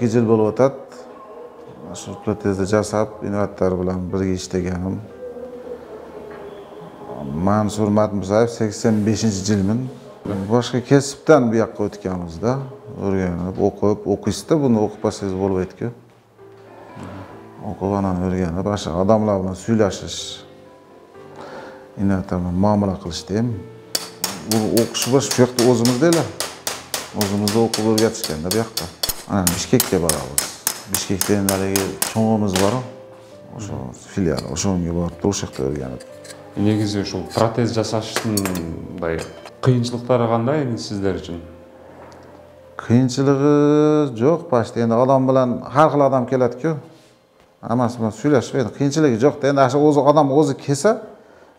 2 yil bo'lib o'tadi. Shu protezni jasab, innovator bilan birga ishlaganim. Mansur Matmusayev 85-yilmin. Boshqa kasbdan bu yoqqa o'tganmiz-da. O'rganib, o'qishda buni o'qipasangiz bo'lmaydi-ku. O'qib anani o'rganib, boshqa odamlar bilan suylashish, innovator bilan muomala qilishda ham bu o'qish shu yoqda o'zimizdalar. O'zimizda o'qib o'rgatishganda bu yoqda. Ana Bishkekka boramiz. Bishkekda endi haligi cho'ng'imiz bor. O'sha filial, o'shanga borib, o'sha yoqda o'rganib. Негизи ушул протез жасаштын мындай кыйынчылыктары кандай эми сиздер үчүн? Кыйынчылыгы жок, башта эndi адам bilan har xil adam keladi-ku. Hammasi bilan suylashib, endi qiyinchiligi yo'q-da. Endi o'sha o'zi odam o'zi kelsa,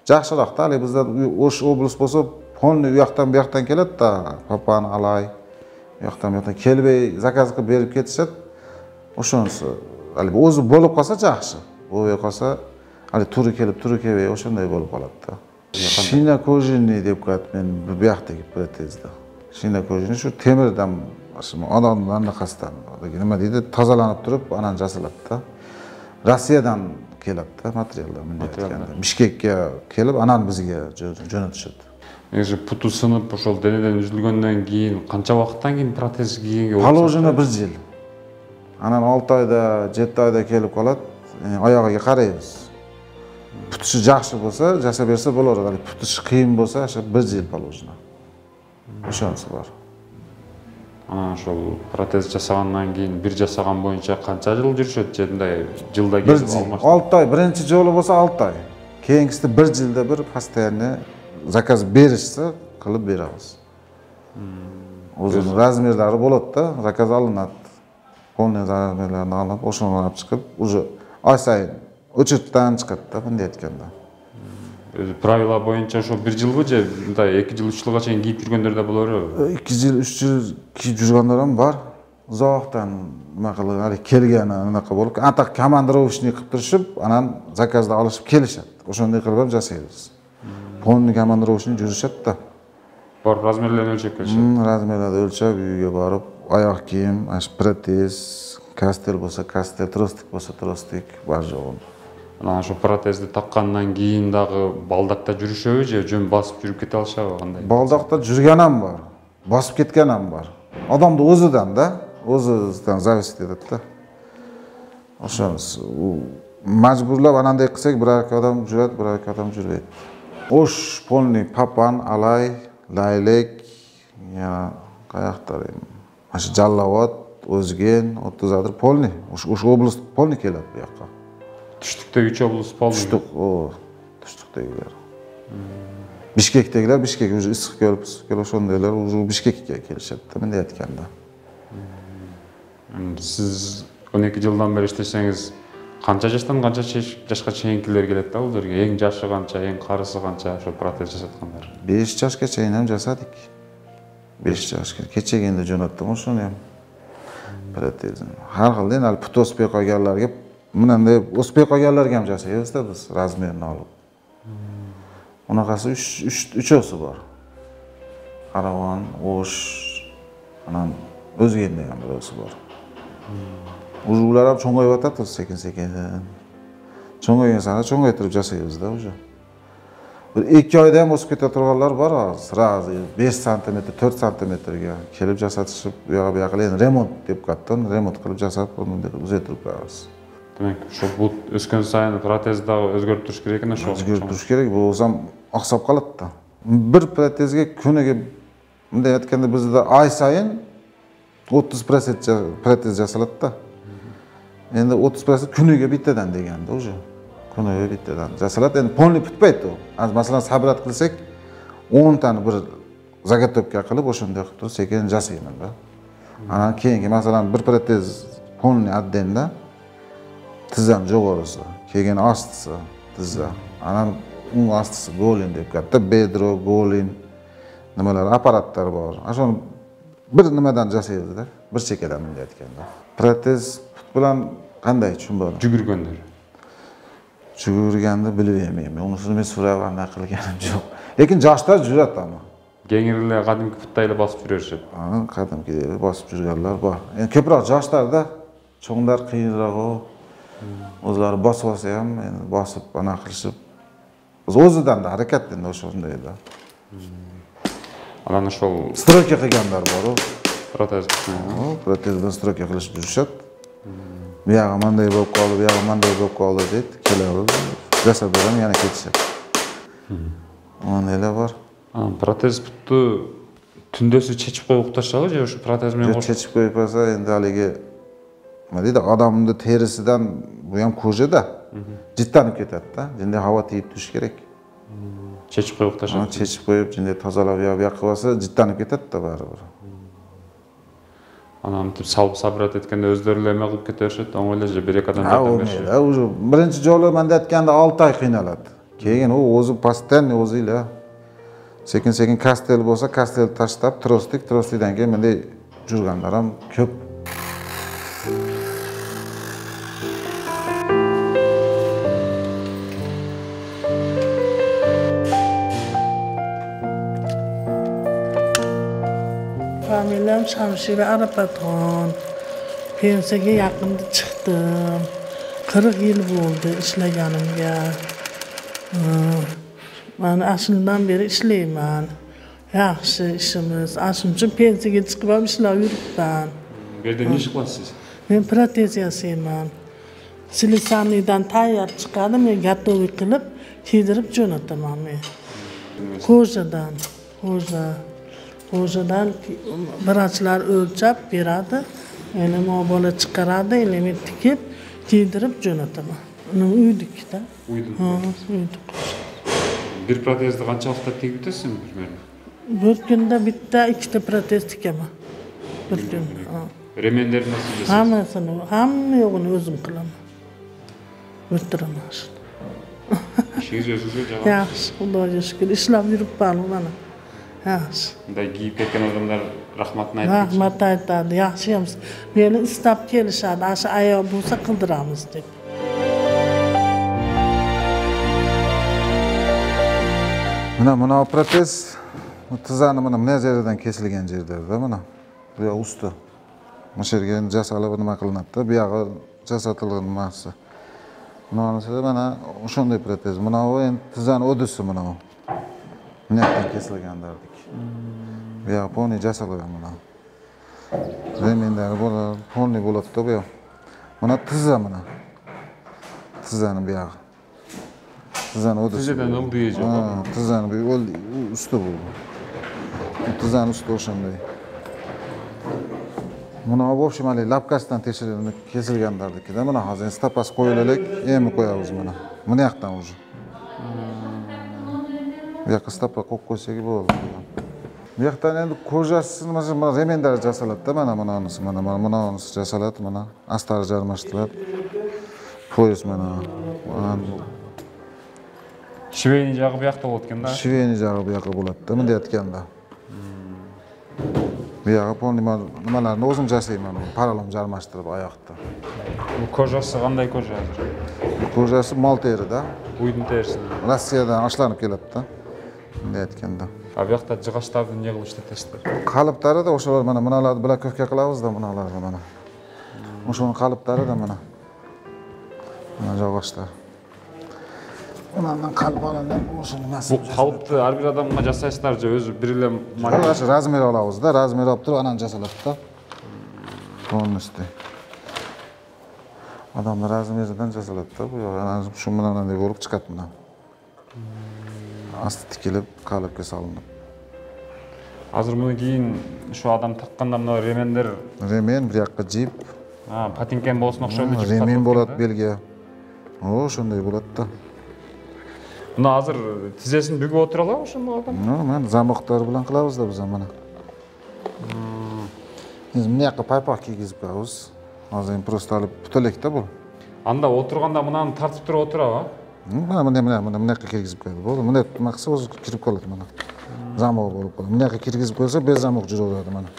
yaxshiroq-da. Hali bizda o'sh oblast bo'lsa, polni u yoqdan bu yoqdan keladi-da. Papani alay, u yoqdan bu yoqdan kelmay zakaz qilib berib ketishadi. O'shonisi, hali o'zi bo'lib qolsa yaxshi. Bo'lmay qolsa, hali turi kelib, turi kelmay o'shanday bo'lib qoladi-da. Shina kojini deb qo'yadi men bu yoqdagi protezda. Shina kojini shu temirdan, shu odamning anaqasidan, nima deydi, tozalanib turib, anan jasaladi-da. Rossiyadan keladi-da materiallar bunday aytganda. Bishkekka kelib, anan bizga jo'natishadi. Негизи путу сынып, ошол денеден үзүлгөндөн кийин канча вакыттан кийин протез кийгенге болот? Положено 1 yil. Anan 6 oyda, 7 oyda kelib qoladi. Oyog'iga qaraymiz. Putishi yaxshi bo'lsa, jasab bersa bo'laveradi. Putishi qiyin bo'lsa, o'sha 1 yil poложено. O'shanisi bor. Ana ошол протез жасагандан кийин бир жасаган боюнча канча жыл жүрүшөт же мындай жылда келип алмаш? 6 oy, birinchi жолу bo'lsa 6 oy. Keyingisida 1 yilda bir постоянно zakaz berishsa qilib beramiz. O'zining razmerlari bo'ladi-da, zakaz olinadi. Polni razmerlarini olib, o'shani olib chiqib, уже oy sayin o'chirtdan chiqadi-da, bunday aytganda. Өзү правила боюнча ошо 1 жылбы же мындай 2 жыл 3 жылга чейин кийип жүргөндөр да болобу? 2 yil 3 yil kiyib жүргөндөр ham bor. Uzoqdan nima qilib, hali kelgani unaqa bo'lib, atak komandirovishni qilib turishib, anan zakazda olishib kelishadi. O'shanday qilib ham jasaymiz. Polni komandirovishni yurishadi-da. Bor razmerlerini o'lchab kelishadi. Razmerlarni o'lchab, uyga borib, oyoq kiyim, protez, kastel bo'lsa, kastel, trostik bo'lsa, trostik bor jo'g'im. Ana ошо протезди таккандан кийин дагы балдакта жүрүшөбү же жөн басып жүрүп кете алышабы кандай? Балдакта жүргөн ham bor, басып кеткен ham bor. Odamni o'zidan-da, o'zidan зависит etadi-da. O'shonisi, majburlab ananday qilsak, bir odam juradi, bir odam jurmaydi. O'sh polni papan, alay, laylek, yana qayoqlar ham. Mana Jallovod, O'zgen, o'ttizadir polni. O'sha oblast polni keladi bu yoqqa. Tushlikdagi 3 oblast polni. Tushlikdagilar. Bishkekdagilar Bishkek уже issiq kelib, o'shandaylar уже Bishkekka kelishadi, bunday aytganda. Siz 12 yıldan beri iштесеңиz, qancha yoshdan qancha yoshga cheyinkiler keladi da ularga? Eng yoshi qancha, eng qarisi qancha shu protez jasatganlar? 5 yoshga cheyin ham jasadik. 5 yoshga kechagina jo'natdim o'shani ham. Protezni. Har xildan hali put o'smay qolganlarga, bunday o'smay qolganlarga ham jasaymiz-da biz razmerini olib. Unaqasi 3 bor. Qaravon, O'sh, anan O'zgenda ham birisi bor. Ular ham cho'ng'ayotadi sekin-sekin. Cho'ng'aygan sari cho'ng'aytirib jasaymiz-da o'sha. Bir 2 oyda ham o'sib ketadiganlar bor, srazi 5 cm, 4 cmga kelib jasatishib, bu yoqqa endi remont deb qo'ydim, remont qilib jasab, uni uzaytirib qo'yamiz. Demak, shu bu o'sgan sayin protezni o'zgartirib turish kerak ekan, shu. O'zgartirib turish kerak, bu o'zam oqsab qoladi-da. Bir protezga kuniga bunday aytganda bizda oy sayin 30% protez jasaladi-da. Endi 30% kuniga bittadan deganda o'sha. Kuniga bittadan jasaladi. Endi polni bitmaydi u. Masalan, sabrat qilsak 10 tani bir zagatopka qilib o'shanday qilib turib sekin jasayman-da. Ana keyingi masalan bir protez polni addenda tizam jo'g'orisi, keyin ostisi, tizza. Ana ung ostisi golin deb katta bedro, golin nimalar apparatlar bor. Ashuni bir nimadan jasaydi-da, bir chekkadan bunday aytganda. Protez bilan qanday tushundim? Jugurganlar. Jugurganda bilib yeyman. Unisini men so'rab anaqa qilganim yo'q. Lekin yoshlar jur'at ama. Kеңирлер кадимки путтай эле басып жүрөшөт. Kadimki basıp жүргенler var. Yani köpürak yaşlarda çoğunlar kıyınrağı. O'zlari bosib olsa ham endi bosib ana qilishib o'zidan da harakatdan o'shunday da. Анан ошол Stroka qilganlar bor. протез. Protezdan stroka qilishib yurishadi. Bu yog'i manday bo'lib qoldi, bu yog'i manday bo'lib qoldi deydi. Keladi. Jasad ham yana ketishadi. Ondalar bor. Протез putni tundesi chechib qo'yib uqtashadi, же shu protez bilan qo'shib chechib qo'yib qo'ysa endi haligi nima deydi, odamning terisidan bu ham ko'jada jittanib ketadi-da. Jinday havo tegib turishi kerak. chechib qo'yib uqtashadi. Chechib qo'yib, jinday tozalab yo'q qilib olsa jittanib ketadi-da baribir. Anam tip salb sabrat etkende o'zlari nima qilib ketaverishadi, o'ng'aylash bir-ikki odam yordam berishadi. Уже birinchi jo'li menda aytganda 6 oy qiynaladi. Keyin u o'zi postanniy o'zinglar sekin-sekin kastel bo'lsa, kastel tashlab, trostikdan keyin bunday yurganlar ham ko'p. Familiyam Shamshira Arapatxon. Pensiyaga yaqinda chiqdim. 40 yil bo'ldi ishlaganimga. Men aslidan beri ishlayman. Yaxshi ishimiz. Aslim uchun pensiyaga chiqib ham ishlab yuribman. Bu yerda ne ish qilasiz? Men protez yasayman. Silisaniydan tayyor chiqadi, men gatoviy qilib, kiydirib jo'nataman men. Ko'jadan. Ko'jadan vrachlar o'lchab beradi. Endi bola chiqaradi, endi men tikib, kiydirib jo'nataman. Uni uydikda. Uydik. Bir protezni qancha vaqtda tegib bitasizmi примерно? Bir kunda bitta, ikkita protez tikaman. Bir kun. Remenlerini nasıl yapıyorsunuz? Hamma yo'g'ini o'zim qilaman. O'tiraman. İşiniz özünüzge cevap. Yaxshi, Xudoga shukr, ishlab yuribman mana. Yaxshi. Bunday giyib ketgan odamlar rahmatni aytib. Rahmat aytadi, yaxshiyamsiz. Meni istab kelishadi, asha ayol bo'lsa qildiramiz deb. Mana protez tizani mana yerdan kesilgan yerlarda mana. Bu yoq usti. Mana yerga jasalib nima qilinadi-da, bu yog'i jasadlar nimasi. Mana o'shanday protez. Mana bu endi tizani o'disi mana bu. Bundan kesilganlardik. Bu yoq poni jasalgan mana. Remenlar bo'ladi, poni bo'ladi-da bu yoq. Mana tiza mana. Tizani bu yog'i. Tizani o'disi. Tizadan oldi yeyecek. Tizani bu usti bu. Tizani usti o'shanday. Buni obopshim hali lapkasidan tekshirilib kesilganlardikida mana hozir stapas qo'yilaylik, emi qo'yamiz mana. Buni yoqdan уже. Bu yoqqa stapa qo'yib qo'ysak bo'ladi. Bu yoqdan endi ko'jasini mana remendar jasaladida mana bunisi jasaladi mana astari jarmashtirib. Poyez mana. Shveyni jag'i bu yoqda bo'ladi ekanda. Shveyni jag'i bu yoqqa bo'ladi-da, bunday aytganda. Bu yog'i poni nimalarni o'zim jasayman, paralon jarmashtirib oyoqda. Bu kojasi qanday koja hozir? Kojasi mol terida. Uydun terisi. Rossiyadan ashlanib keladi-da. Bunday aytganda. Bu yoqda jig'ashlarni ne qilib ishlatasizlar? Qalblarida o'shalar mana bunalarni bilakovka qilamiz-da bunalarni mana. O'shaning qalblarida mana. Mana jog'ashlar. Bundan qalb olinib o'sha nimasi. Bu qalbni har bir odamga jasaysizlar-chi, o'zi birila Mana razmer olamiz-da, razmer olib turib anani jasaladida. Polnosti. Odamlar razmeridan jasaladida, bu ana shu bunday bo'lib chiqadi mana. Asti tikilib, qalbga solinib. Hozir buni keyin shu odam taqqanda mana remenlar, Remen bir yoqqa jip. patinkan bo'lsin o'xshaydi. Remen bo'ladi belga. O, shunday bo'ladi-da. Buni hozir tizzasini bugib o'tira oladi o'shanda odam. Mana zamoqlar bilan qilamiz-da biz ham mana. Biz bu yoqqa paypoq kiygizib qo'yamiz. Hozir prosta olib putalakda bu. Anda o'tirganda bunani tartib turib o'tiradi. Mana bu yoqqa kirgizib qo'yadi. Bo'ldi, bunday maqsad o'zi kirib qoladi mana. Zamoq bo'lib qoladi. Bu yoqqa kirgizib qo'ysa, bez zamoq yuraveradi mana.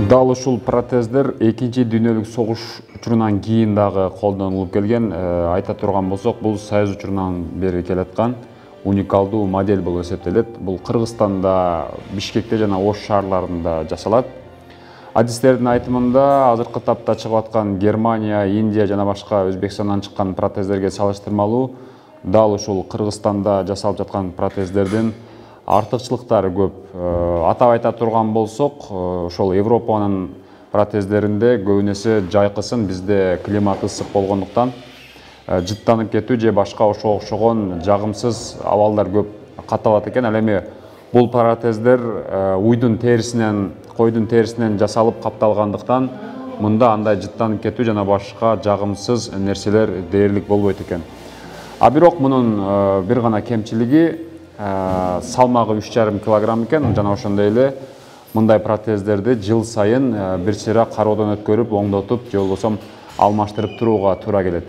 Дал ушул протездер экинчи дүйнөлүк согуш учурунан кийин дагы колдонулуп келген. Айта турган болсок, бул союз учурунан бери келаткан уникалдуу модель болуп эсептелет. Бул Кыргызстанда, Бишкекте жана Ош шаарларында жасалат. Адистердин айтымында азыркы тапта чыгып аткан Германия, Индия жана башка Өзбекстандан чыккан протездерге салыштырмалуу дал ушул Кыргызстанда жасалып жаткан протездердин артыкчылыктары көп. Атап айта турган болсок, ошол Европанын протездеринде көбүнесе жайкысын, бизде климат ысык болгондуктан жыттанып кетүү же башка ошого окшогон жагымсыз абалдар көп катталат экен. Ал эми бул протездер уйдун терисинен, койдун терисинен жасалып капталгандыктан мында андай жыттанып кетүү жана башка жагымсыз нерселер дээрлик болбойт экен. А бирок мунун бир гана кемчилиги салмагы 3,5 килограмм экен. Жана ошондой эле мындай протездерди жыл сайын бир сыйра кароодон өткөрүп, оңдотуп же болбосо алмаштырып турууга туура келет.